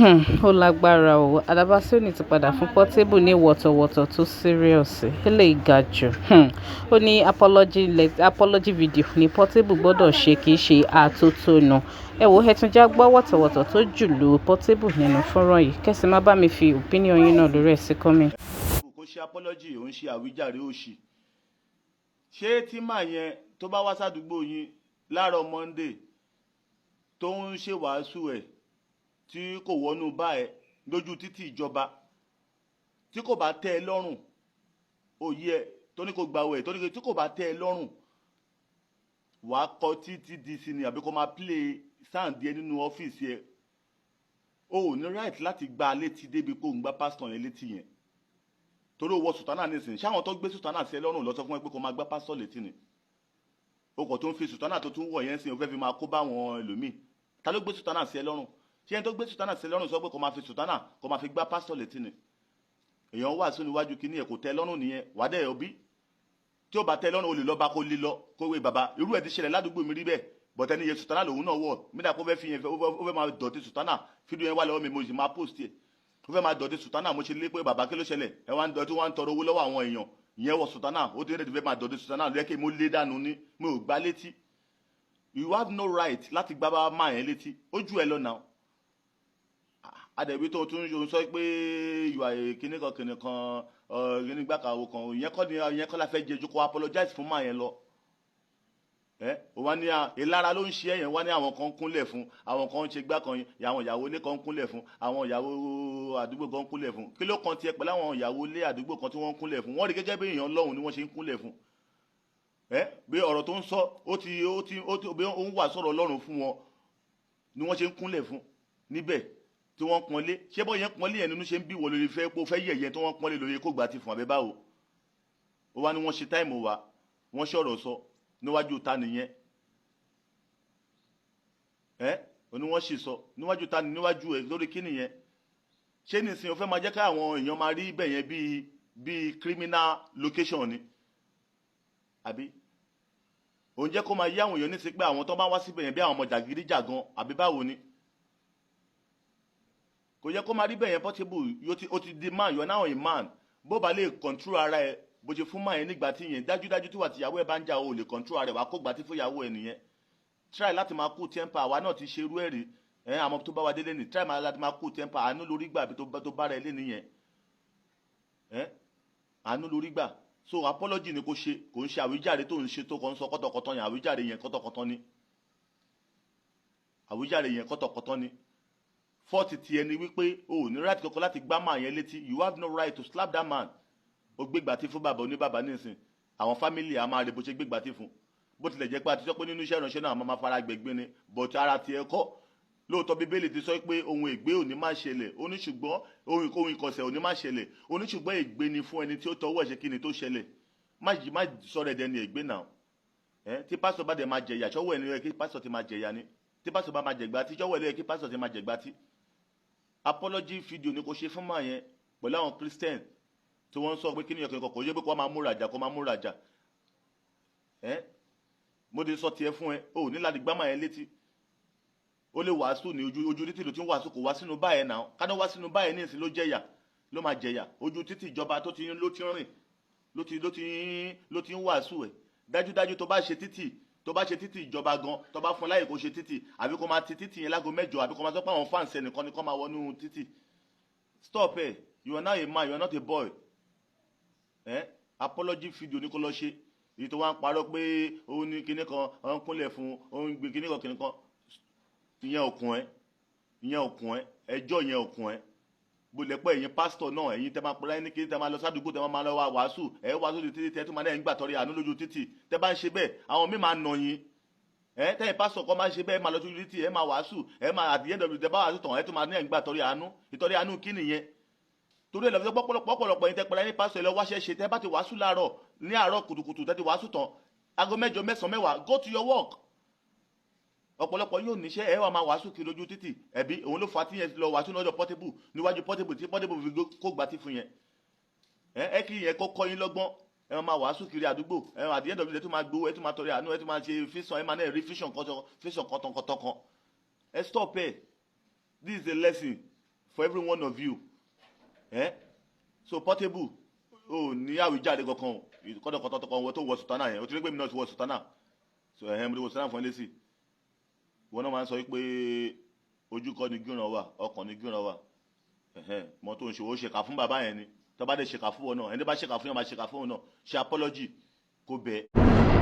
Ó lágbára o. Àdàbà Sóní ti padà fún Portable ní wọ̀tọ̀wọ̀tọ̀ tó serious. Eléyìí ga jù. Ó ní apology video ní Portable gbọ́dọ̀ ṣe kìí ṣe àtótónu. Ẹ wo ẹ tún já gbọ́ wọ̀tọ̀wọ̀tọ̀ tó jù lu Portable nínú fọ́nrán yìí. Kẹ́sì má bá mi fi opinion yín náà lórí ẹ̀ sí comment. Kò ṣe apology, òun ṣe àwíjàre òṣì. Ṣé tí màá yẹn tó bá wá sádùúgbò yín láàárọ̀ Monday tó ń ṣe wàásù ẹ̀ tí kò wọnú bá ẹ lójú títì ìjọba tí kò bá tẹ́ ẹ lọ́rùn òye ẹ tó ní kò gbàwẹ̀ ẹ tó ní tí kò bá tẹ́ ẹ lọ́rùn wàá kọ títí di sí ni àbí kó máa play sound ẹ nínú ọ́fíìsì ẹ o ò ní right láti gba létí débi kó ń gbá pásítọ̀ yẹn létí yẹn torí ó wọ sùtánà nísìnyí ṣáwọn tó gbé sùtánà sí ẹ lọ́rùn lọ sọ fún ẹ pé kó máa gbá pásítọ̀ létí ni o kò tó ń fi sùtánà tó tún wọ̀ yẹn sìn o fẹ́ fi máa kó bá wọn ẹlòmíì ta ló gbé sùtánà sí ẹ lọ́rùn ṣé ẹni tó gbé sùtánà sí ẹ lọ́rùn sọ pé kó máa fi sùtánà kó máa fi gbá pásítọ̀ létí ni èèyàn wà sínú iwájú kínní ẹ̀ kò tẹ́ lọ́rùn nìyẹn wà á dẹ̀ òbí tí ó bá tẹ́ lọ́rùn o lè lọ bá kó lé lọ kó wé bàbá irú ẹ̀ ti ṣẹlẹ̀ ládùúgbò mi rí bẹ́ẹ̀ bọ̀tẹ́ ni iye sùtánà lòun náà wọ̀ mídà kó fẹ́ fi yẹn ó fẹ́ máa dọ̀tí sùtánà fídíò yẹn wà lọ́wọ́ mi mo sì máa post ẹ̀ ó fẹ́ máa dọ̀tí sùtánà mo ṣe lé pé bàbá kí ló ṣẹlẹ̀ ẹ wá ń dọ̀tí wá ń tọrọ owó lọ́wọ́ àwọn èèyàn ìyẹn wọ sùtánà ó ti rẹ̀ ti fẹ́ máa dọ̀tí sùtánà lẹ́kẹ̀ mo lé dànù ní mi ò gbá létí you have no right láti gbá bá máa yẹn létí ojú ẹ lọ náà adẹ̀bí tó tún yóò sọ pé ìwà kìnnì kan kìnnì gbàkàwò kan ìyẹn kọ́ la fẹ́ jẹ́ jókòó apologize fún máa yẹn lọ ó wá ní ìlara ló ń ṣe ẹ̀yẹn wá ní àwọn kan kúnlẹ̀ fún àwọn kan ń ṣe gbá kan àwọn ìyàwó ilé kan kúnlẹ̀ fún àwọn ìyàwó àdúgbò kan kúnlẹ̀ fún kí ló kan tiẹ̀ pẹ̀lú àwọn ìyàwó ilé àdúgbò kan tí wọ́n ń kúnlẹ̀ fún wọ́n rí gẹ́gẹ́ bí èèyàn lọ́hùn ni wọ́n ṣe ń kúnlẹ̀ fún bí ọ̀rọ̀ tó ń sọ bí ó ń wà sọ̀rọ̀ Ọlọ́run fún wọn ni wọ́n ṣe ń kúnlẹ̀ fún níbẹ̀ tí wọ́n pọ́nlé ṣé bọ́ yẹn pọ́nlé yẹn nínú ṣe ń bí wọ lórí fẹ́ pé ó fẹ́ yẹ̀yẹ́ tí wọ́n pọ́nlé lórí kó gbà ti fún abẹ́ báwo ó wá ní wọ́n ṣe táìmù wa wọ́n ṣọ̀rọ̀ sọ níwájú ta nìyẹn oní wọ́n ṣì sọ níwájú ta ni níwájú ẹ̀ lórí kí nìyẹn ṣé nísìnyí ó fẹ́ máa jẹ́ ká àwọn èèyàn máa rí ibẹ̀ yẹn bíi criminal location ni àbí òun jẹ́ kó máa yí àwọn èèyàn nísìnyí pé àwọn tó bá wá síbẹ̀ yẹn bí àwọn ọmọ jàgídíjàgan àbí báwo ni kò yẹ kó máa rí bẹ́ẹ̀ yẹn Portable ó ti di man you are now a man bó ba lè control ara ẹ bó ṣe fún man yẹn nígbà tí yẹn dájúdájú tí wà tíyàwó ẹ bá ń jà ó lè control ara ẹ wà kó gbà tí fúyàwó ẹ nìyẹn try láti máa cool temper àwa náà ti ṣe irú ẹ̀ rí àmọ́ tó bá wa délé ni try láti máa cool temper àánú lórí gbà bí tó bá rẹ lé nìyẹn àánú lórí gbà so apology ni kò ń ṣe àwíjàre tó ń ṣe tó kàn ń sọ kọ́tọ̀kọ́tọ̀ yẹn àwíjàre yẹn kọ́tọ̀kọ́tọ̀ ni fọ́ọ̀tì ti ẹni wípé o ò ní right kankan láti gbá máa yẹn létí you have no right to slap that man o gbégbá tí fún bàbá oníbàbá nísìn àwọn fámìlì a máa rè bó ṣe gbégbá tí fún bó tilẹ̀ jẹ́ pé a ti sọ pé nínú iṣẹ́ ìránṣẹ́ náà a máa fara gbẹ̀gbẹ́ ni but ara ti ẹ kọ́ lóòótọ́ bíbélì ti sọ pé ohun ègbé ò ní máa ṣẹlẹ̀ ó ní ṣùgbọ́n ohun ìkọ̀sẹ̀ ò ní máa ṣẹlẹ̀ ó ní ṣùgbọ́n ègbé ni fún ẹni tí ó tọwọ́ ẹ̀ṣẹ̀ kí ni tó ṣẹlẹ̀ má sọ̀rọ̀ ẹ̀dẹ̀ ni ègbé náà tí pásítọ̀ bá dẹ̀ máa jẹ̀yà ṣọ́wọ́ ẹni rẹ̀ kí pásítọ̀ ti máa jẹ̀yà ni tí pásítọ̀ bá máa jẹ̀gbá tí ṣọ́wọ́ ẹni rẹ̀ kí pásítọ̀ ti máa jẹ̀gbá tí apology video ni kò ṣe fún máa yẹn pẹ̀lú àwọn Christian tí wọ́n ń sọ pé kí ni ọkùnrin kò yẹ pé kó máa múra jà mo ti sọ tiẹ̀ fún ẹ o ní láti gbá máa yẹn létí ó lè wàásù ní ojú títì ló ti ń wàásù kò wá sínú báyẹn náà kánú wá sínú báyẹn ní ìsìn ló máa jẹ̀yà ojú títì ìjọba ló ti rìn ló ti ń wàásù ẹ̀ dájúdájú tó bá ṣe títì ìjọba gan tó bá fún láyè kó ṣe títì àbí kó máa ti títì yẹn lágo 8 àbí kó máa sọ pé àwọn fans ẹnìkan ni kó máa wọnú títì stop ẹ you are now a man you are not a boy apology video ní kó lọ ṣe èyí tó wá ń parọ́ pé ó ní kinní kan ó ń kúnlẹ̀ fún ó ń gbé kinní kan ìyẹn òkun ẹ ẹjọ́ yẹn òkun ẹ bólẹ̀ pé ẹ̀yin pásítọ̀ náà ẹ̀yin tẹ́ máa pẹ́ láyé ní kí tẹ́ máa lọ sádùúgbò tẹ́ máa lọ wàásù wàásù títí tẹ́ tó máa lẹ́yìn gbà tọrẹ àánú lójú títì tẹ́ bá ń ṣe bẹ́ẹ̀ àwọn míì máa nà yín tẹ́yìn pásítọ̀ kan máa ń ṣe bẹ́ẹ̀ máa lọ sójú títì máa wàásù máa àdìyẹ́ dọ̀bì tẹ́ bá wàásù tàn tó máa lẹ́yìn gbà tọrẹ àánú ìtọrẹ àánú kí nìyẹn torí ẹ̀ lọ́fẹ́ pọ́pọ́lọpọ̀ yín tẹ́ pẹ́ láyé pásítọ̀ ẹ lọ wáṣẹ́ ṣe tẹ́ bá ti wàásù láàárọ̀ ní àárọ̀ kùtùkùtù tẹ́ ti wàásù tàn aago 8 9 10 go to your work ọ̀pọ̀lọpọ̀ yóò níṣẹ́ ẹ wà máa wàásù kiri lójú títì ẹ̀bí òun ló fa tí yẹn lọ wàásù lọ́dọ̀ Portable níwájú Portable tí Portable fi kó gbà tí fún yẹn kí yẹn kó kọ́ yín lọ́gbọ́n ẹ máa wàásù kiri àdúgbò àdìyẹ́ dọ̀bí ẹ tó máa gbowó ẹ tó máa tọrẹ àánú ẹ tó máa ṣe fíṣàn ẹ máa náà rí fíṣàn kọ́tọ̀kọ́tọ̀ kan ẹ stop ẹ this is a lesson for every one of you so Portable o ní àwíjàre kankan kọ́dọ̀kọ́tọ̀ kan wọ́n tó wọ sùtánà yẹn o ti rí pé mi náà ti wọ sùtánà so mo ti wọ sùtánà fún ẹ lẹ́sì wọn náà máa ń sọ pé ojú kọ́ ni gíran wà ọkàn ni gíran wà mọ tó ń ṣe ó ṣèkà fún bàbá yẹn ni tó bá dé ṣèkà fún wọn náà ẹni bá ṣèkà fún yẹn máa ṣèkà fún wọn náà ṣe apology kó bẹ́ẹ̀.